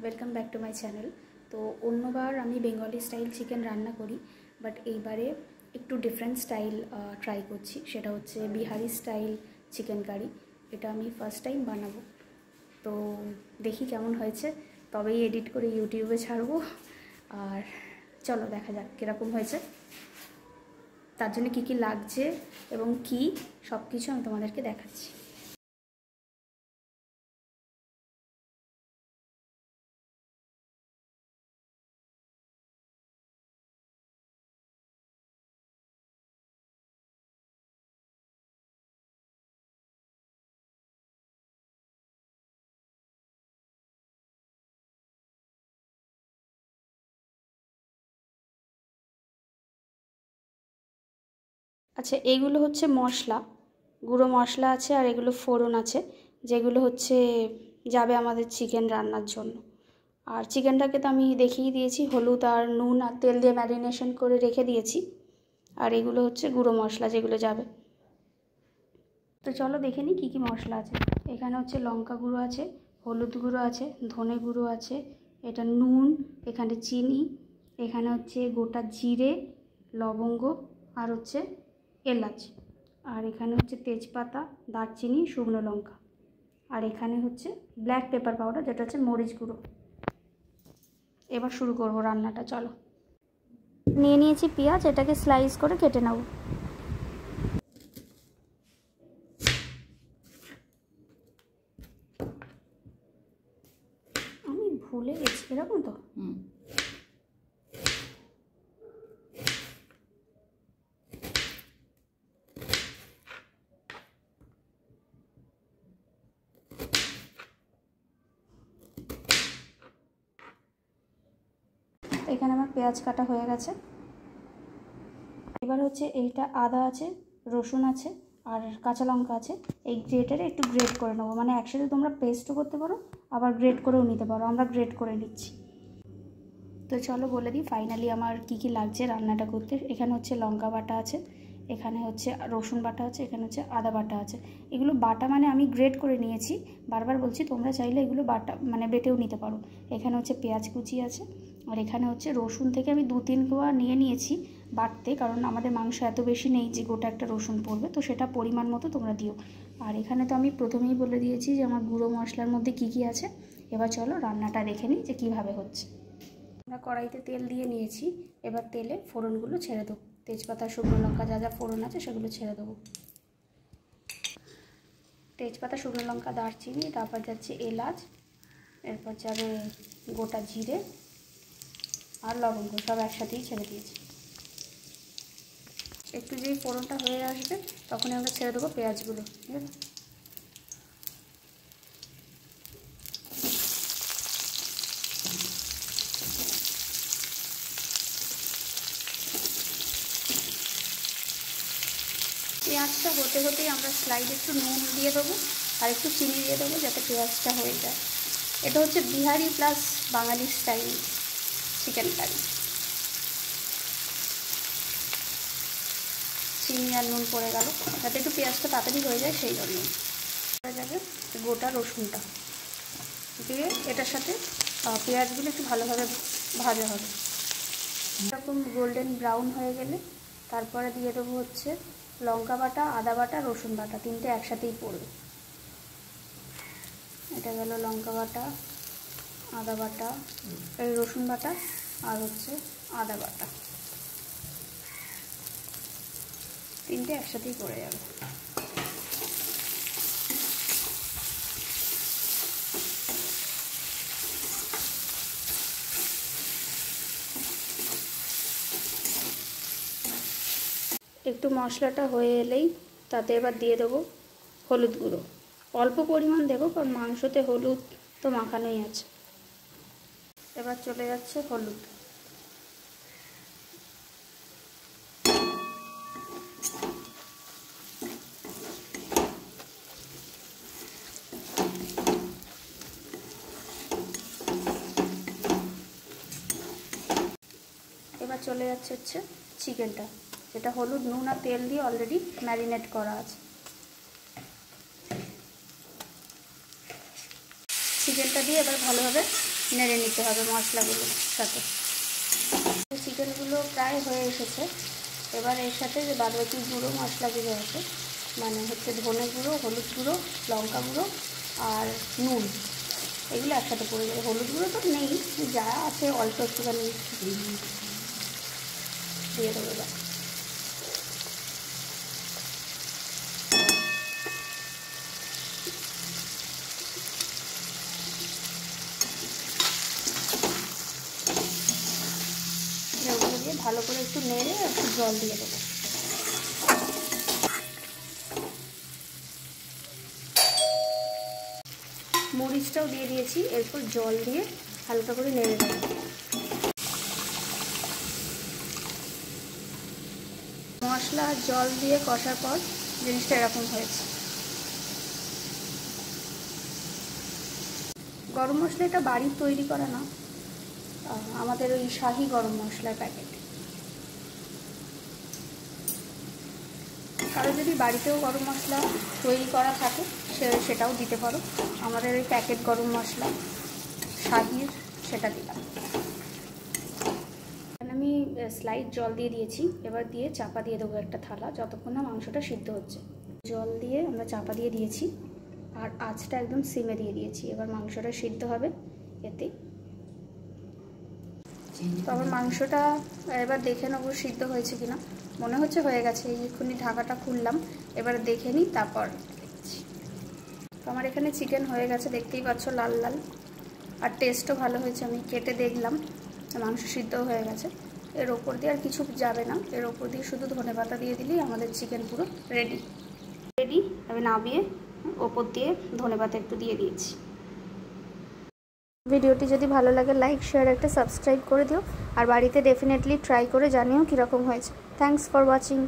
Welcome back to my channel. তো অন্যবার আমি Bengali style chicken রান্না করি, বাট এইবারে একটু ডিফারেন্ট স্টাইল ট্রাই করছি। সেটা হচ্ছে বিহারি স্টাইল চিকেন কারি। এটা আমি ফার্স্ট টাইম বানাবো, তো দেখি কেমন হয়েছে, তবেই এডিট করে ইউটিউবে ছাড়বো। আর চলো দেখা যাক কীরকম হয়েছে। তার জন্য কী কী লাগছে এবং কি সব কিছু আমি তোমাদেরকে দেখাচ্ছি। আচ্ছা, এইগুলো হচ্ছে মশলা, গুঁড়ো মশলা আছে, আর এগুলো ফোড়ন আছে, যেগুলো হচ্ছে যাবে আমাদের চিকেন রান্নার জন্য। আর চিকেনটাকে তো আমি দেখিয়ে দিয়েছি, হলুদ আর নুন আর তেল দিয়ে ম্যারিনেশন করে রেখে দিয়েছি। আর এগুলো হচ্ছে গুঁড়ো মশলা যেগুলো যাবে। তো চলো দেখে নিই কী কী মশলা আছে। এখানে হচ্ছে লঙ্কা গুঁড়ো আছে, হলুদ গুঁড়ো আছে, ধনে গুঁড়ো আছে, এটা নুন, এখানে চিনি, এখানে হচ্ছে গোটা জিরে, লবঙ্গ, আর হচ্ছে এলাচ, আর এখানে হচ্ছে তেজপাতা, দারচিনি, শুকনো লঙ্কা, আর এখানে হচ্ছে ব্ল্যাক পেপার পাউডার, যেটা হচ্ছে মরিচ গুঁড়ো। এবার শুরু করবো রান্নাটা, চলো। নিয়ে নিয়েছি পেঁয়াজ, এটাকে স্লাইস করে কেটে নেব। আমি ভুলে গেছি এরকম তো। এখানে আমার পেঁয়াজ কাটা হয়ে গেছে। এবার হচ্ছে এইটা আদা আছে, রসুন আছে, আর কাঁচা লঙ্কা আছে। এই গ্রেটারে একটু গ্রেট করে নেবো, মানে একসাথে তোমরা পেস্টও করতে পারো, আবার গ্রেট করেও নিতে পারো। আমরা গ্রেট করে নিচ্ছি। তো চলো বলে দিই ফাইনালি আমার কি কি লাগছে রান্নাটা করতে। এখানে হচ্ছে লঙ্কা বাটা আছে, এখানে হচ্ছে রসুন বাটা আছে, এখানে হচ্ছে আদা বাটা আছে। এগুলো বাটা মানে আমি গ্রেট করে নিয়েছি, বারবার বলছি, তোমরা চাইলে এগুলো বাটা মানে বেটেও নিতে পারো। এখানে হচ্ছে পেঁয়াজ কুচি আছে, আর এখানে হচ্ছে রসুন থেকে আমি 2-3 কোয়া নিয়ে নিয়েছি বাটতে, কারণ আমাদের মাংস এত বেশি নেই যে গোটা একটা রসুন পড়বে, তো সেটা পরিমাণ মতো তোমরা দিও। আর এখানে তো আমি প্রথমেই বলে দিয়েছি যে আমার গুঁড়ো মশলার মধ্যে কি কি আছে। এবার চলো রান্নাটা দেখে নিই যে কীভাবে হচ্ছে। আমরা কড়াইতে তেল দিয়ে নিয়েছি, এবার তেলে ফোড়নগুলো ছেড়ে দেবো। তেজপাতা, শুকনো লঙ্কা, যা যা ফোড়ন আছে সেগুলো ছেড়ে দেবো। তেজপাতা, শুকনো লঙ্কা, দারচিনি, তারপর যাচ্ছে এলাচ, এরপর যাবে গোটা জিরে আর লবঙ্গ, সব একসাথেই ছেড়ে দিয়েছি। একটু যেই ফোড়নটা হয়ে আসবে তখনই আমরা ছেড়ে দেবো পেঁয়াজগুলো, ঠিক আছে। পেঁয়াজটা হতে হতেই আমরা স্লাইডে একটু নুন দিয়ে দেবো আর একটু চিনি দিয়ে দেবো, যাতে পেঁয়াজটা হয়ে যায়। এটা হচ্ছে বিহারি প্লাস বাঙালি স্টাইল চিকেন কারি। চিনি আর নুন পড়ে গেল, যাতে একটু পেঁয়াজটা তাড়াতাড়ি হয়ে যায়, সেই জন্য হয়ে যাবে। গোটা রসুনটা দিয়ে এটার সাথে পেঁয়াজগুলো একটু ভালোভাবে ভাজা হবে। এরকম গোল্ডেন ব্রাউন হয়ে গেলে তারপরে দিয়ে দেবো হচ্ছে লঙ্কা বাটা, আদা বাটা, রসুন বাটা, তিনটে একসাথেই পড়বে। এটা গেল লঙ্কা বাটা, আদা বাটা, এই রসুন বাটা, আর হচ্ছে আদা বাটা, তিনটে একসাথেই পড়ে যাবে। একটু মশলাটা হয়ে এলেই তাতে এবার দিয়ে দেবো হলুদ গুঁড়ো। অল্প পরিমাণ দেবো, কারণ মাংসতে হলুদ তো মাখানোই আছে। এবার চলে যাচ্ছে হলুদ। এবার চলে যাচ্ছে হচ্ছে চিকেনটা, যেটা হলুদ, নুন আর তেল দিয়ে অলরেডি ম্যারিনেট করা আছে। চিকেনটা দিয়ে এবার ভালোভাবে নেড়ে নিতে হবে মশলাগুলোর সাথে। চিকেনগুলো প্রায় হয়ে এসেছে। এবার এর সাথে যে বাদবাকি গুঁড়ো মশলাগুলো আছে, মানে হচ্ছে ধনে গুঁড়ো, হলুদ গুঁড়ো, লঙ্কা গুঁড়ো আর নুন, এগুলো একসাথে পড়ে যাবে। হলুদ গুঁড়ো তো নেই, যা আছে অল্প একটুখানি দিয়ে দেবো। এবার ওগুলো দিয়ে ভালো করে একটু নেড়ে একটু জল দিয়ে দেবো। মরিচটাও দিয়ে দিয়েছি, এরপর জল দিয়ে হালকা করে নেড়ে দেবো। মশলা আর জল দিয়ে কষার পর জিনিসটা এরকম হয়েছে। গরম মশলা এটা বাড়ির তৈরি করা না, আমাদের ওই শাহি গরম মশলার প্যাকেট। কারো যদি বাড়িতেও গরম মশলা তৈরি করা থাকে সেটাও দিতে পারো। আমাদের ওই প্যাকেট গরম মশলা শাহির, সেটা দিলাম। আমি স্লাইড জল দিয়ে দিয়েছি, এবার দিয়ে চাপা দিয়ে দেবো একটা থালা, যতক্ষণ না মাংসটা সিদ্ধ হচ্ছে। জল দিয়ে আমরা চাপা দিয়ে দিয়েছি আর আঁচটা একদম সিমে দিয়ে দিয়েছি। এবার মাংসটা সিদ্ধ হবে এতে। তো আবার মাংসটা এবার দেখে নেবো সিদ্ধ হয়েছে কিনা। মনে হচ্ছে হয়ে গেছে, এক্ষুনি ঢাকাটা খুললাম, এবার দেখে নিই তারপর দেখছি। তো আমার এখানে চিকেন হয়ে গেছে, দেখতেই পাচ্ছ লাল লাল, আর টেস্টও ভালো হয়েছে। আমি কেটে দেখলাম, মাংস সিদ্ধও হয়ে গেছে। এর ওপর দিয়ে আর কিছু যাবে না, এর ওপর দিয়ে শুধু ধনেপাতা দিয়ে দিলেই আমাদের চিকেন পুরো রেডি। আমি নামিয়ে ওপর দিয়ে ধনেপাতা একটু দিয়ে দিয়েছি। ভিডিওটি যদি ভালো লাগে লাইক, শেয়ার, একটা সাবস্ক্রাইব করে দিও, আর বাড়িতে ডেফিনেটলি ট্রাই করে জানিও কীরকম হয়েছে। Thanks for watching.